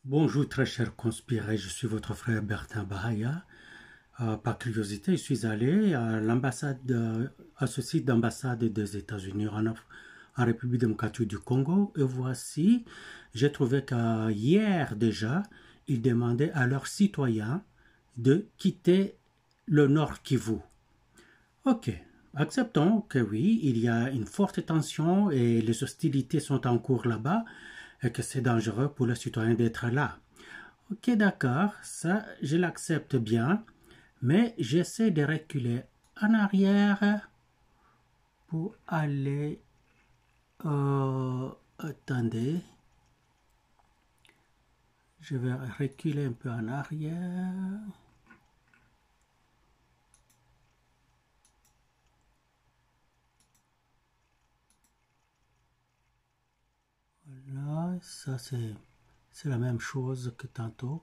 Bonjour très chers conspirés, je suis votre frère Bertin Bahaya. Par curiosité, je suis allé à l'ambassade, à ce site d'ambassade des États-Unis en République démocratique du Congo. Et voici, j'ai trouvé qu'hier déjà, ils demandaient à leurs citoyens de quitter le Nord Kivu. Ok, acceptons que oui, il y a une forte tension et les hostilités sont en cours là-bas et que c'est dangereux pour les citoyens d'être là. Ok, d'accord, ça, je l'accepte bien, mais j'essaie de reculer en arrière pour aller... attendez, je vais reculer un peu en arrière. Voilà, ça c'est la même chose que tantôt.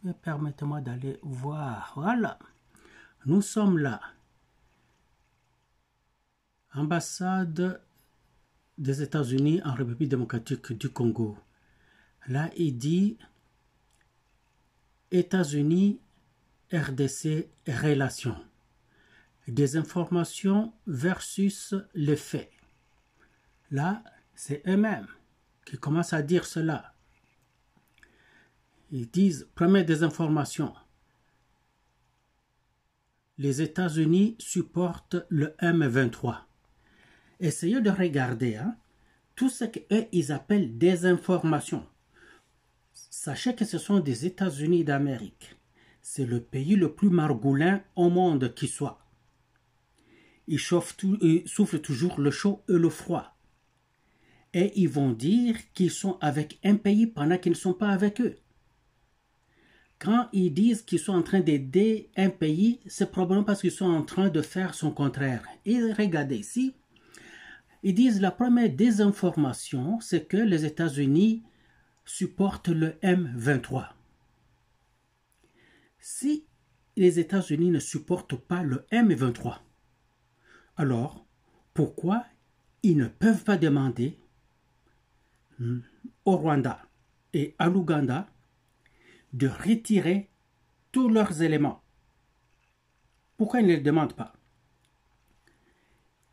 Mais permettez-moi d'aller voir. Voilà, nous sommes là. Ambassade des États-Unis en République démocratique du Congo. Là, il dit États-Unis, RDC, relations. Des informations versus les faits. Là, c'est eux-mêmes qui commencent à dire cela. Ils disent, première des informations, les États-Unis supportent le M23. Essayez de regarder tout ce qu'eux, ils appellent des informations. Sachez que ce sont des États-Unis d'Amérique. C'est le pays le plus margoulin au monde qui soit. Ils souffrent toujours le chaud et le froid. Et ils vont dire qu'ils sont avec un pays pendant qu'ils ne sont pas avec eux. Quand ils disent qu'ils sont en train d'aider un pays, c'est probablement parce qu'ils sont en train de faire son contraire. Et regardez ici, ils disent la première désinformation, c'est que les États-Unis supportent le M23. Si les États-Unis ne supportent pas le M23, alors pourquoi ils ne peuvent pas demander au Rwanda et à l'Ouganda de retirer tous leurs éléments? Pourquoi ils ne le demandent pas?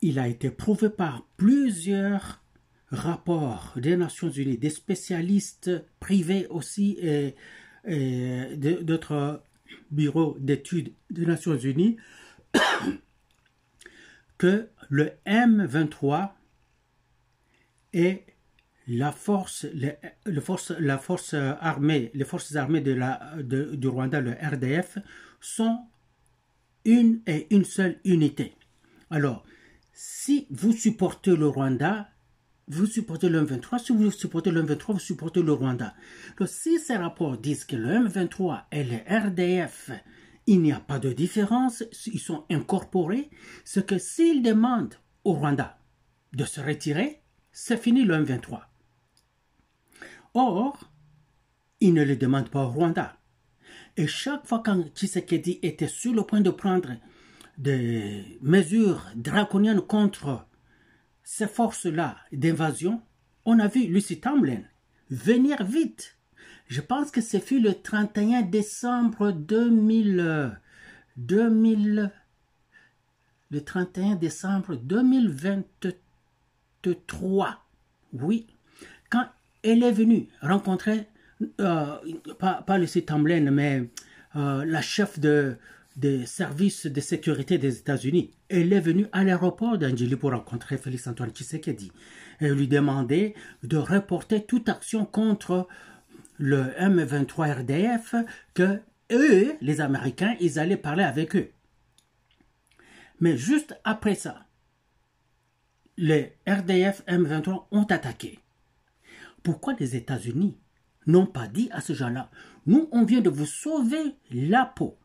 Il a été prouvé par plusieurs rapports des Nations Unies, des spécialistes privés aussi et d'autres bureaux d'études des Nations Unies que le M23 est les forces armées du Rwanda, le RDF, sont une et une seule unité. Alors, si vous supportez le Rwanda, vous supportez le M23. Si vous supportez le M23, vous supportez le Rwanda. Donc, si ces rapports disent que le M23 et le RDF, il n'y a pas de différence, ils sont incorporés, c'est que s'ils demandent au Rwanda de se retirer, c'est fini le M23. Or, ils ne le demandent pas au Rwanda. Et chaque fois quand Tshisekedi était sur le point de prendre des mesures draconiennes contre ces forces-là d'invasion, on a vu Lucy Tamblyn venir vite. Je pense que ce fut le 31 décembre 2023. Oui, quand elle est venue rencontrer, pas Lucy Tamblyn, mais la chef des services de sécurité des États-Unis. Elle est venue à l'aéroport d'Angeli pour rencontrer Félix-Antoine Tshisekedi et lui demander de reporter toute action contre le M23 RDF, que eux, les Américains, ils allaient parler avec eux. Mais juste après ça, les RDF M23 ont attaqué. Pourquoi les États-Unis n'ont pas dit à ce gens-là, nous, on vient de vous sauver la peau.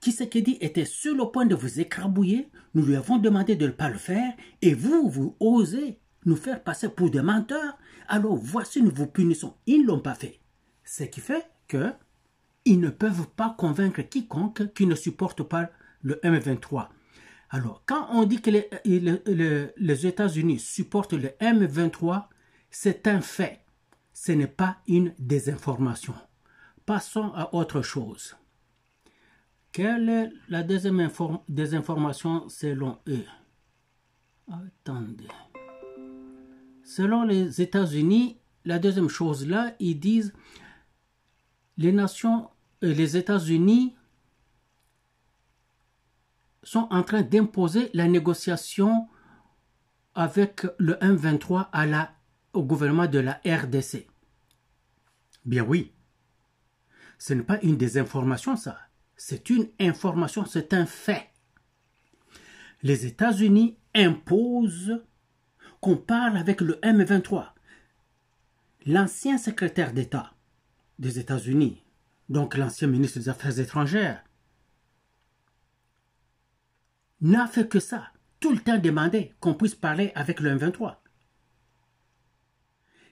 Tshisekedi était sur le point de vous écrabouiller, nous lui avons demandé de ne pas le faire, et vous osez nous faire passer pour des menteurs, alors voici, nous vous punissons. Ils ne l'ont pas fait. Ce qui fait qu'ils ne peuvent pas convaincre quiconque qui ne supporte pas le M23. Alors, quand on dit que les États-Unis supportent le M23, c'est un fait. ce n'est pas une désinformation. Passons à autre chose. Quelle est la deuxième désinformation selon eux? Attendez. Selon les États-Unis, la deuxième chose là, ils disent les États-Unis sont en train d'imposer la négociation avec le M23 au gouvernement de la RDC. Bien oui, ce n'est pas une désinformation ça, c'est une information, c'est un fait. Les États-Unis imposent qu'on parle avec le M23. L'ancien secrétaire d'État des États-Unis, donc l'ancien ministre des Affaires étrangères, n'a fait que ça, tout le temps demander qu'on puisse parler avec le M23.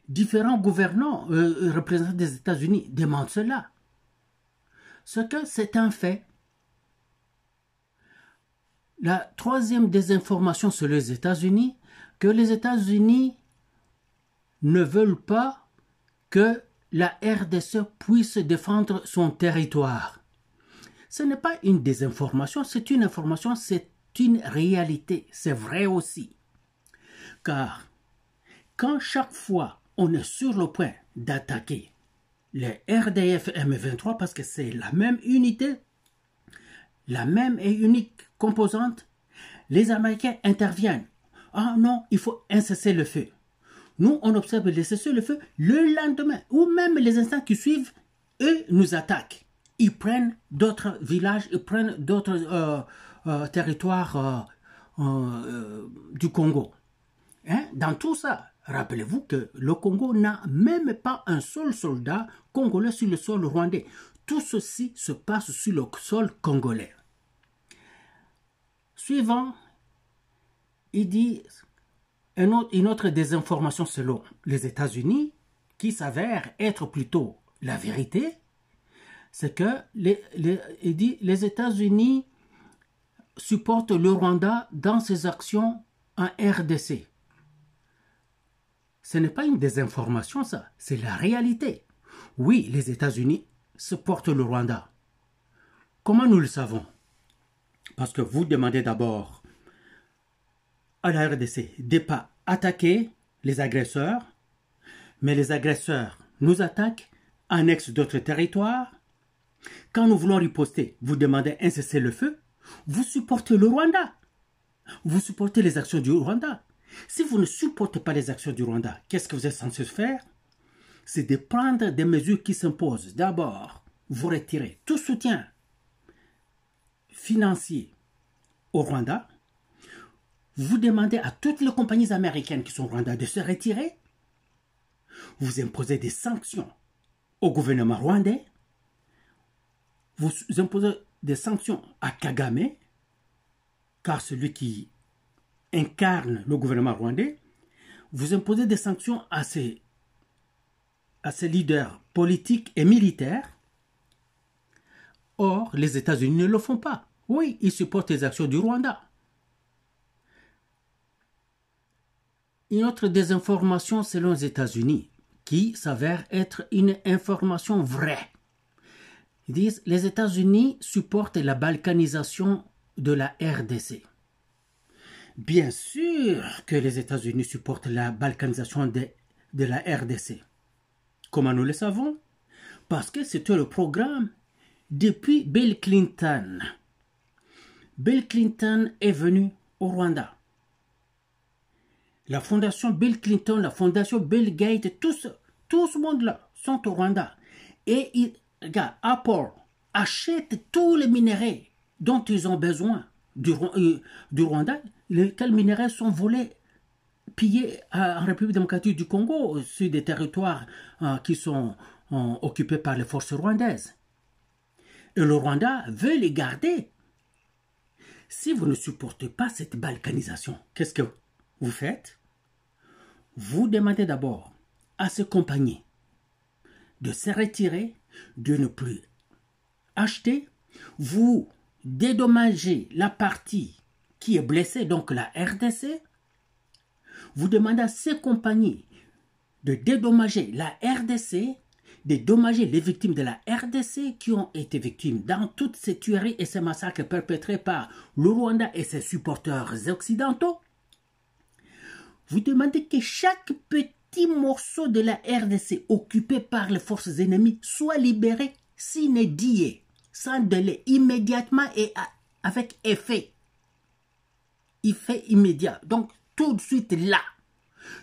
Différents gouvernants, représentants des États-Unis demandent cela. Ce que c'est un fait. La troisième désinformation sur les États-Unis, que les États-Unis ne veulent pas que la RDC puisse défendre son territoire. Ce n'est pas une désinformation, c'est une information, c'est une réalité, c'est vrai aussi. Car quand chaque fois on est sur le point d'attaquer les RDF M23 parce que c'est la même unité, la même et unique composante, les Américains interviennent. Ah non, il faut un cessez-le-feu. Nous, on observe le cessez-le-feu le lendemain, ou même les instants qui suivent, eux nous attaquent. Ils prennent d'autres villages, ils prennent d'autres territoires du Congo. Hein? Dans tout ça, rappelez-vous que le Congo n'a même pas un seul soldat congolais sur le sol rwandais. Tout ceci se passe sur le sol congolais. Suivant, il dit une autre désinformation selon les États-Unis, qui s'avère être plutôt la vérité, c'est que il dit les États-Unis supportent le Rwanda dans ses actions en RDC. Ce n'est pas une désinformation, ça, c'est la réalité. Oui, les États-Unis supportent le Rwanda. Comment nous le savons? Parce que vous demandez d'abord à la RDC de ne pas attaquer les agresseurs, mais les agresseurs nous attaquent, annexent d'autres territoires. Quand nous voulons riposter, vous demandez un cessez-le-feu, vous supportez le Rwanda. Vous supportez les actions du Rwanda. Si vous ne supportez pas les actions du Rwanda, qu'est-ce que vous êtes censé faire? C'est de prendre des mesures qui s'imposent. D'abord, vous retirez tout soutien financier au Rwanda. Vous demandez à toutes les compagnies américaines qui sont au Rwanda de se retirer. Vous imposez des sanctions au gouvernement rwandais. Vous imposez des sanctions à Kagame, car celui qui incarne le gouvernement rwandais. Vous imposez des sanctions à ces leaders politiques et militaires. Or, les États-Unis ne le font pas. Oui, ils supportent les actions du Rwanda. Une autre désinformation selon les États-Unis, qui s'avère être une information vraie. Ils disent que les États-Unis supportent la balkanisation de la RDC. Bien sûr que les États-Unis supportent la balkanisation de la RDC. Comment nous le savons? Parce que c'était le programme depuis Bill Clinton. Bill Clinton est venu au Rwanda. La fondation Bill Clinton, la fondation Bill Gates, tout ce monde-là sont au Rwanda. Et regarde, Apple achète tous les minéraux dont ils ont besoin du Rwanda, lesquels minéraux sont volés, pillés en République démocratique du Congo, sur des territoires qui sont occupés par les forces rwandaises. Et le Rwanda veut les garder. Si vous ne supportez pas cette balkanisation, qu'est-ce que vous faites? Vous demandez d'abord à ces compagnies de se retirer, de ne plus acheter. Vous dédommagez la partie qui est blessée, donc la RDC. Vous demandez à ces compagnies de dédommager la RDC, dédommager les victimes de la RDC qui ont été victimes dans toutes ces tueries et ces massacres perpétrés par le Rwanda et ses supporters occidentaux. Vous demandez que chaque petit morceau de la RDC occupé par les forces ennemies soit libéré sine die, sans délai, immédiatement et avec effet immédiat. Donc, tout de suite là.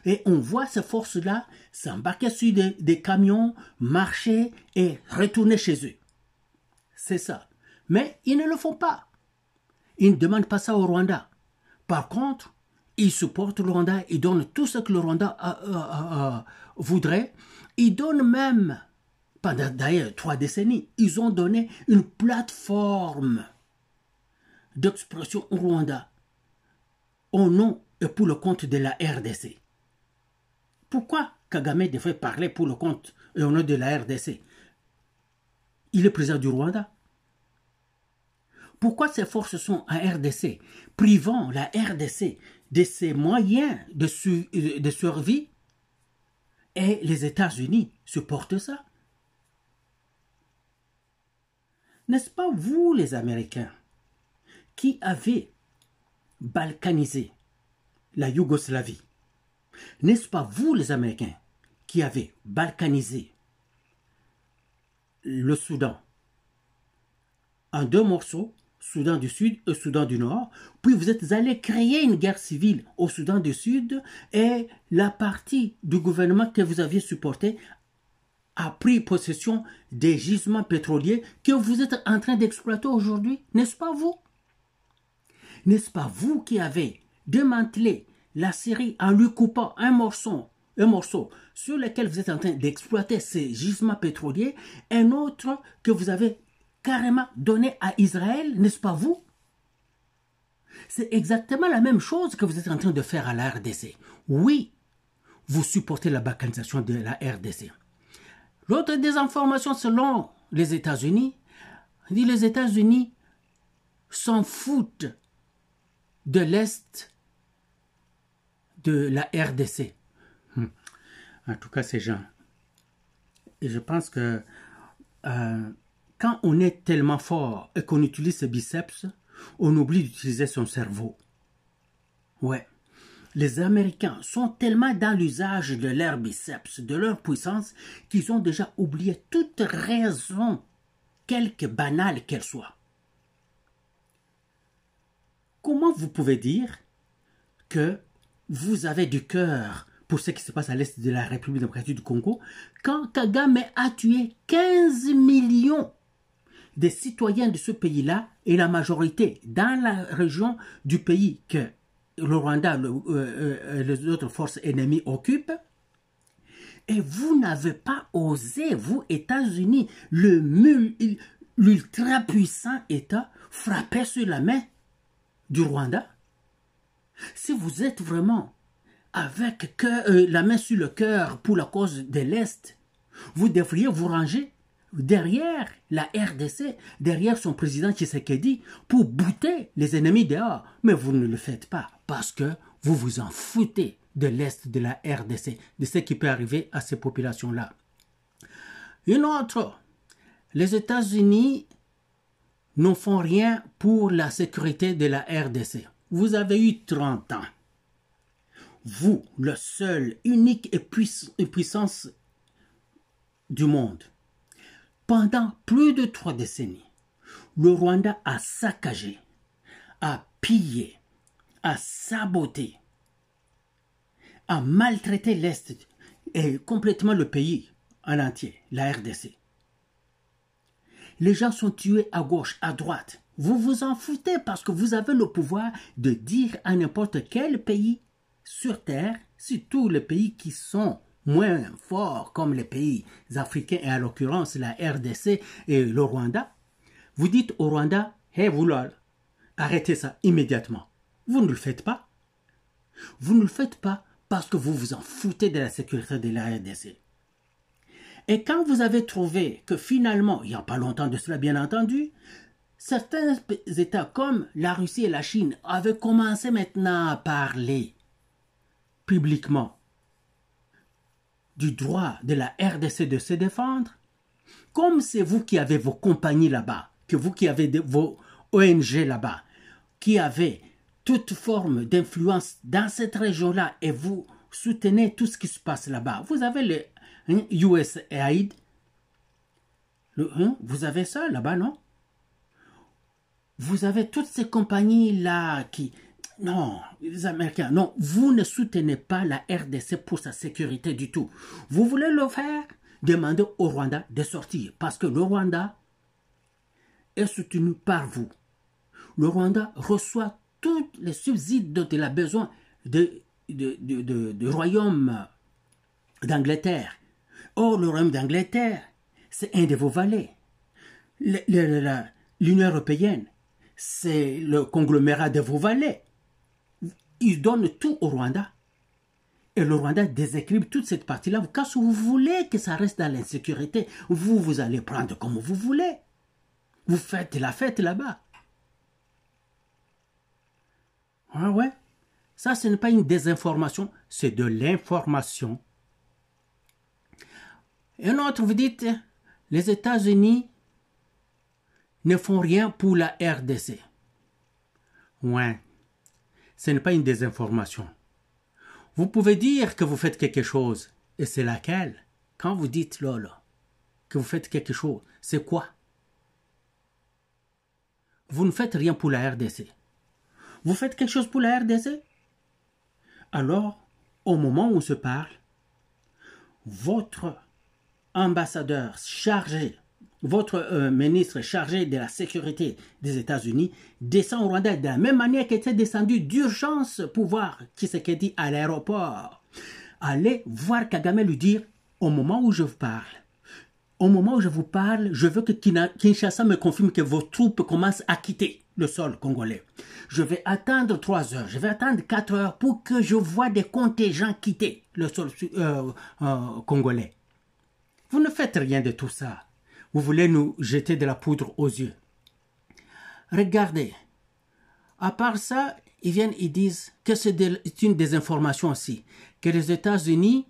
Et on voit ces forces-là s'embarquer sur des camions, marcher et retourner chez eux. C'est ça. Mais ils ne le font pas. Ils ne demandent pas ça au Rwanda. Par contre, ils supportent le Rwanda, ils donnent tout ce que le Rwanda voudrait. Ils donnent même, pendant d'ailleurs 3 décennies, ils ont donné une plateforme d'expression au Rwanda au nom et pour le compte de la RDC. Pourquoi Kagame devrait parler pour le compte et au nom de la RDC? Il est président du Rwanda. Pourquoi ces forces sont en RDC, privant la RDC de ses moyens de survie, et les États-Unis supportent ça? N'est-ce pas vous, les Américains, qui avez balkanisé la Yougoslavie? N'est-ce pas vous, les Américains, qui avez balkanisé le Soudan en 2 morceaux, Soudan du Sud et Soudan du Nord, puis vous êtes allés créer une guerre civile au Soudan du Sud et la partie du gouvernement que vous aviez supporté a pris possession des gisements pétroliers que vous êtes en train d'exploiter aujourd'hui, n'est-ce pas vous? N'est-ce pas vous qui avez démantelé la Syrie en lui coupant un morceau sur lequel vous êtes en train d'exploiter ces gisements pétroliers, un autre que vous avez carrément donné à Israël, n'est-ce pas vous? C'est exactement la même chose que vous êtes en train de faire à la RDC. Oui, vous supportez la balkanisation de la RDC. L'autre désinformation selon les États-Unis, dit les États-Unis s'en foutent de l'Est de la RDC. En tout cas, ces gens. Et je pense que quand on est tellement fort et qu'on utilise ses biceps, on oublie d'utiliser son cerveau. Ouais. Les Américains sont tellement dans l'usage de leurs biceps, de leur puissance, qu'ils ont déjà oublié toute raison, quelque banale qu'elle soit. Comment vous pouvez dire que vous avez du cœur pour ce qui se passe à l'est de la République démocratique du Congo quand Kagame a tué 15 millions de citoyens de ce pays-là et la majorité dans la région du pays que le Rwanda et les autres forces ennemies occupent, et vous n'avez pas osé, vous, États-Unis, l'ultra puissant État, frapper sur la main du Rwanda? Si vous êtes vraiment avec la main sur le cœur pour la cause de l'Est, vous devriez vous ranger derrière la RDC, derrière son président Tshisekedi, pour bouter les ennemis dehors. Mais vous ne le faites pas, parce que vous vous en foutez de l'Est de la RDC, de ce qui peut arriver à ces populations-là. Une autre, les États-Unis ne font rien pour la sécurité de la RDC. Vous avez eu 30 ans. Vous, le seul, unique et puissance du monde. Pendant plus de 3 décennies, le Rwanda a saccagé, a pillé, a saboté, a maltraité l'Est et complètement le pays en entier, la RDC. Les gens sont tués à gauche, à droite. Vous vous en foutez parce que vous avez le pouvoir de dire à n'importe quel pays sur Terre, surtout les pays qui sont moins forts comme les pays africains et en l'occurrence la RDC et le Rwanda, vous dites au Rwanda, « Hey, vous lol, arrêtez ça immédiatement. » Vous ne le faites pas. Vous ne le faites pas parce que vous vous en foutez de la sécurité de la RDC. Et quand vous avez trouvé que finalement, il n'y a pas longtemps de cela bien entendu, certains États comme la Russie et la Chine avaient commencé maintenant à parler publiquement du droit de la RDC de se défendre. Comme c'est vous qui avez vos compagnies là-bas, que vous qui avez vos ONG là-bas, qui avez toute forme d'influence dans cette région-là et vous soutenez tout ce qui se passe là-bas. Vous avez le USAID, vous avez ça là-bas, non? Vous avez toutes ces compagnies-là qui... Non, les Américains, non, vous ne soutenez pas la RDC pour sa sécurité du tout. Vous voulez le faire? Demandez au Rwanda de sortir, parce que le Rwanda est soutenu par vous. Le Rwanda reçoit tous les subsides dont il a besoin du royaume d'Angleterre. Or, le royaume d'Angleterre, c'est un de vos valets. L'Union européenne, c'est le conglomérat de vos valets. Ils donnent tout au Rwanda. Et le Rwanda déséquilibre toute cette partie-là. Quand vous voulez que ça reste dans l'insécurité, vous allez prendre comme vous voulez. Vous faites la fête là-bas. Ah ouais. Ça, ce n'est pas une désinformation, c'est de l'information. Et un autre, vous dites, les États-Unis ne font rien pour la RDC. Ouais. Ce n'est pas une désinformation. Vous pouvez dire que vous faites quelque chose. Et c'est laquelle? Quand vous dites là, que vous faites quelque chose, c'est quoi? Vous ne faites rien pour la RDC. Vous faites quelque chose pour la RDC? Alors, au moment où on se parle, votre ambassadeur chargé, votre ministre chargé de la sécurité des États-Unis descend au Rwanda de la même manière qu'il était descendu d'urgence pour voir Tshisekedi à l'aéroport. Allez voir Kagame lui dire, au moment où je vous parle, je veux que Kinshasa me confirme que vos troupes commencent à quitter le sol congolais. Je vais attendre 3 heures, je vais attendre 4 heures pour que je voie des contingents quitter le sol congolais. Vous ne faites rien de tout ça. Vous voulez nous jeter de la poudre aux yeux. Regardez. À part ça, ils disent que c'est une désinformation aussi. Que les États-Unis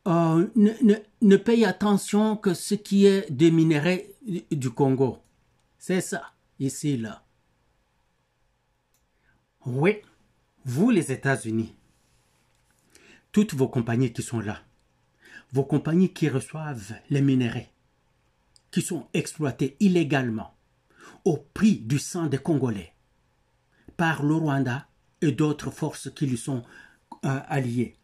ne payent attention que ce qui est des minerais du Congo. C'est ça, ici, là. Oui, vous les États-Unis, toutes vos compagnies qui sont là, vos compagnies qui reçoivent les minerais, qui sont exploités illégalement au prix du sang des Congolais par le Rwanda et d'autres forces qui lui sont alliées.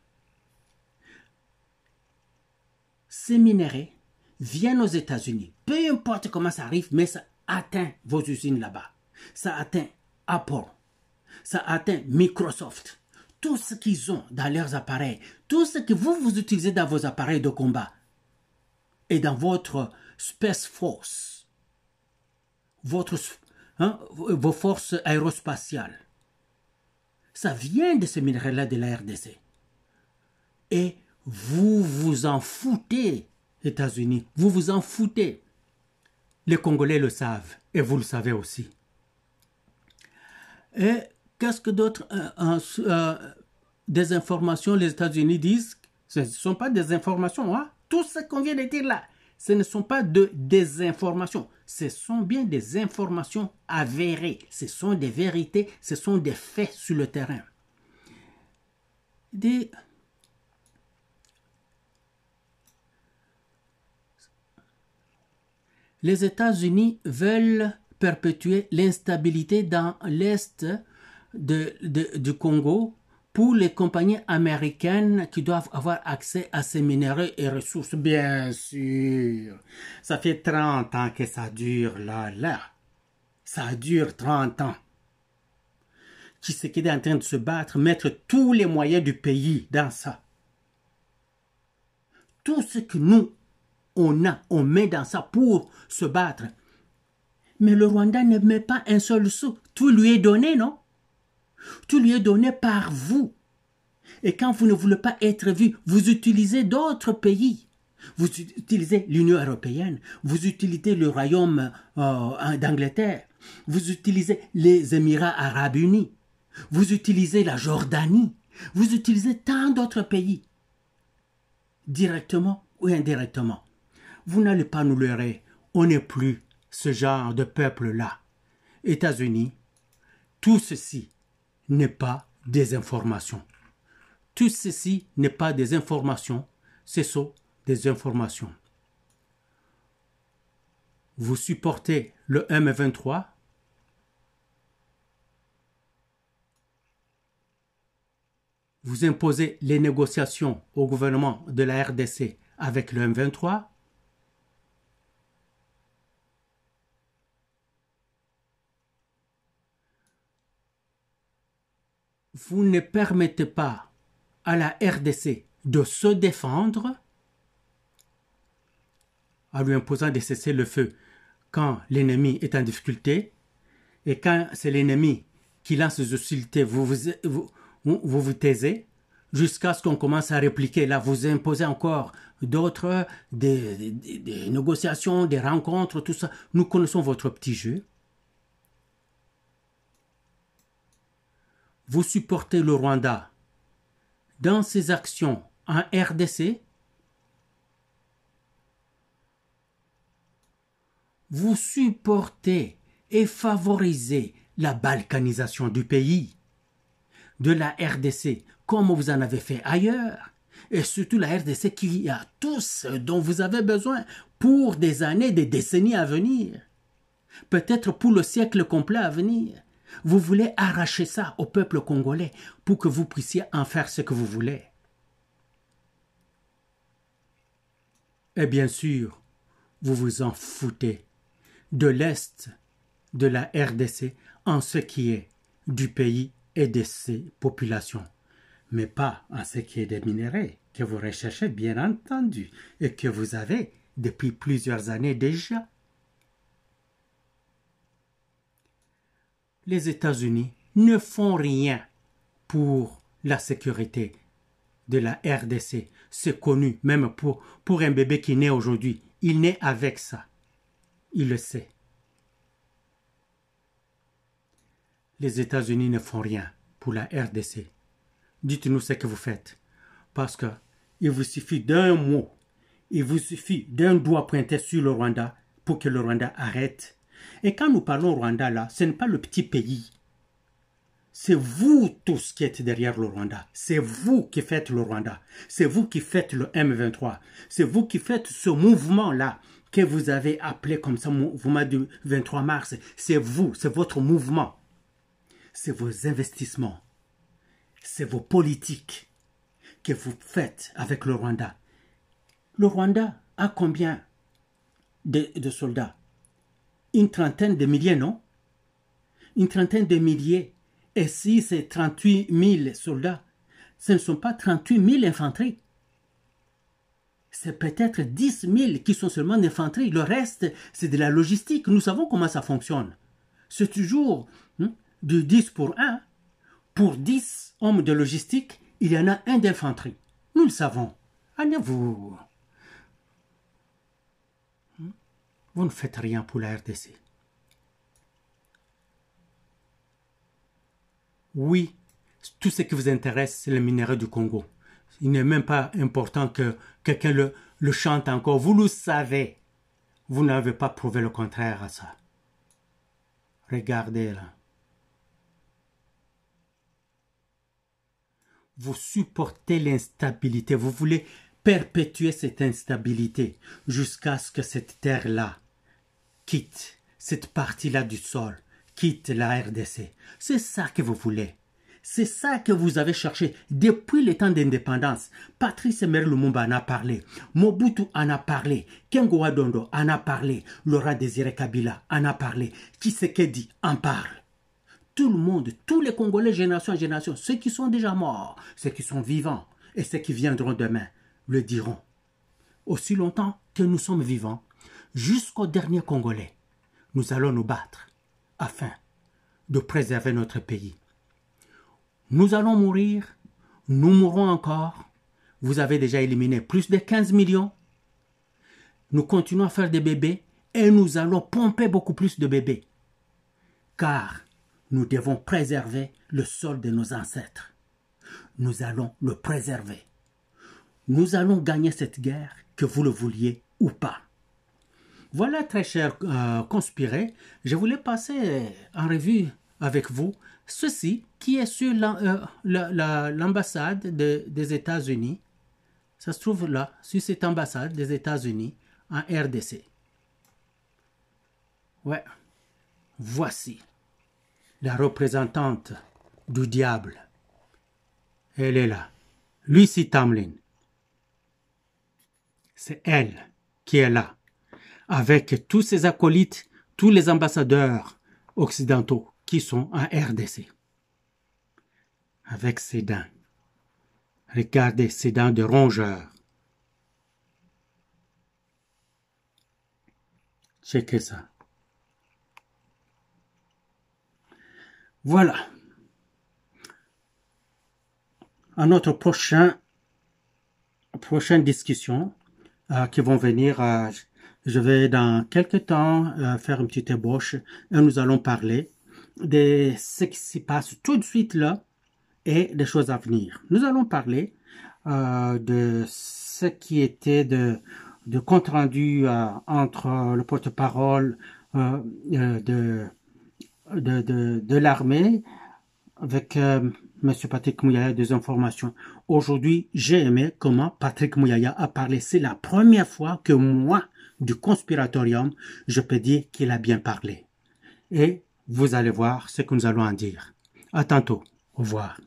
Ces minerais viennent aux États-Unis. Peu importe comment ça arrive, mais ça atteint vos usines là-bas. Ça atteint Apple. Ça atteint Microsoft. Tout ce qu'ils ont dans leurs appareils, tout ce que vous utilisez dans vos appareils de combat et dans votre Space Force, vos forces aérospatiales, ça vient de ces minerais-là de la RDC. Et vous vous en foutez, États-Unis, vous vous en foutez. Les Congolais le savent et vous le savez aussi. Et qu'est-ce que d'autres des informations les États-Unis disent? Ce ne sont pas des informations, hein? Tout ce qu'on vient de dire là, ce ne sont pas de désinformations. Ce sont bien des informations avérées. Ce sont des vérités, ce sont des faits sur le terrain. Les États-Unis veulent perpétuer l'instabilité dans l'est du Congo pour les compagnies américaines qui doivent avoir accès à ces minéraux et ressources. Bien sûr, ça fait 30 ans que ça dure là. Ça dure 30 ans. Tshisekedi est en train de se battre, mettre tous les moyens du pays dans ça. Tout ce que nous, on met dans ça pour se battre. Mais le Rwanda ne met pas un seul sou. Tout lui est donné, non? Tout lui est donné par vous. Et quand vous ne voulez pas être vu, vous utilisez d'autres pays. Vous utilisez l'Union européenne, vous utilisez le royaume d'Angleterre, vous utilisez les Émirats arabes unis, vous utilisez la Jordanie, vous utilisez tant d'autres pays. directement ou indirectement. Vous n'allez pas nous leurrer. On n'est plus ce genre de peuple-là. États-Unis, tout ceci n'est pas des informations. Tout ceci n'est pas des informations, ce sont des informations. Vous supportez le M23, vous imposez les négociations au gouvernement de la RDC avec le M23, vous ne permettez pas à la RDC de se défendre en lui imposant de cesser le feu quand l'ennemi est en difficulté, et quand c'est l'ennemi qui lance des hostilités, vous vous taisez jusqu'à ce qu'on commence à répliquer. Là, vous imposez encore d'autres, des négociations, des rencontres, tout ça. Nous connaissons votre petit jeu. Vous supportez le Rwanda dans ses actions en RDC. Vous supportez et favorisez la balkanisation du pays, de la RDC, comme vous en avez fait ailleurs, et surtout la RDC qui a tout ce dont vous avez besoin pour des années, des décennies à venir, peut-être pour le siècle complet à venir. Vous voulez arracher ça au peuple congolais pour que vous puissiez en faire ce que vous voulez. Et bien sûr, vous vous en foutez de l'Est de la RDC en ce qui est du pays et de ses populations, mais pas en ce qui est des minéraux que vous recherchez bien entendu et que vous avez depuis plusieurs années déjà. Les États-Unis ne font rien pour la sécurité de la RDC. C'est connu, même pour un bébé qui naît aujourd'hui. Il naît avec ça. Il le sait. Les États-Unis ne font rien pour la RDC. Dites-nous ce que vous faites. Parce que il vous suffit d'un mot, il vous suffit d'un doigt pointé sur le Rwanda pour que le Rwanda arrête. Et quand nous parlons Rwanda là, ce n'est pas le petit pays. C'est vous tous qui êtes derrière le Rwanda. C'est vous qui faites le Rwanda. C'est vous qui faites le M23. C'est vous qui faites ce mouvement-là que vous avez appelé comme ça, mouvement du 23 mars. C'est vous, c'est votre mouvement. C'est vos investissements. C'est vos politiques que vous faites avec le Rwanda. Le Rwanda a combien de soldats? Une trentaine de milliers, non? Une trentaine de milliers. Et si c'est 38 000 soldats, ce ne sont pas 38 000 infanteries. C'est peut-être 10 000 qui sont seulement d'infanterie. Le reste, c'est de la logistique. Nous savons comment ça fonctionne. C'est toujours du 10 pour 1. Pour 10 hommes de logistique, il y en a un d'infanterie. Nous le savons. Allez-vous. Vous ne faites rien pour la RDC. Oui, tout ce qui vous intéresse, c'est le minerai du Congo. Il n'est même pas important que quelqu'un le chante encore. Vous le savez. Vous n'avez pas prouvé le contraire à ça. Regardez là. Vous supportez l'instabilité. Vous voulez perpétuer cette instabilité jusqu'à ce que cette terre-là quitte cette partie-là du sol, quitte la RDC. C'est ça que vous voulez. C'est ça que vous avez cherché depuis le temps d'indépendance. Patrice Emery Lumumba en a parlé. Mobutu en a parlé. Kengo Adondo en a parlé. Laurent Désiré Kabila en a parlé. Tshisekedi en parle. Tout le monde, tous les Congolais, génération en génération, ceux qui sont déjà morts, ceux qui sont vivants et ceux qui viendront demain, le diront. Aussi longtemps que nous sommes vivants, jusqu'au dernier Congolais, nous allons nous battre afin de préserver notre pays. Nous allons mourir, nous mourrons encore. Vous avez déjà éliminé plus de 15 millions. Nous continuons à faire des bébés et nous allons pomper beaucoup plus de bébés. Car nous devons préserver le sol de nos ancêtres. Nous allons le préserver. nous allons gagner cette guerre, que vous le vouliez ou pas. Voilà, très chers conspirés, je voulais passer en revue avec vous ceci qui est sur l'ambassade des États-Unis. Ça se trouve là, sur cette ambassade des États-Unis en RDC. Ouais, voici la représentante du diable. Elle est là. Lucy Tamlin. C'est elle qui est là, avec tous ses acolytes, tous les ambassadeurs occidentaux qui sont en RDC. Avec ses dents. Regardez ses dents de rongeur. Checkez ça. Voilà. À notre prochaine discussion qui vont venir, je vais dans quelques temps faire une petite ébauche et nous allons parler de ce qui se passe tout de suite là et des choses à venir. Nous allons parler de ce qui était de compte rendu entre le porte-parole de l'armée avec M. Patrick Mouyaya des informations. Aujourd'hui, j'ai aimé comment Patrick Mouyaya a parlé. C'est la première fois que moi, du conspiratorium, je peux dire qu'il a bien parlé. Et vous allez voir ce que nous allons en dire. À tantôt. Au revoir.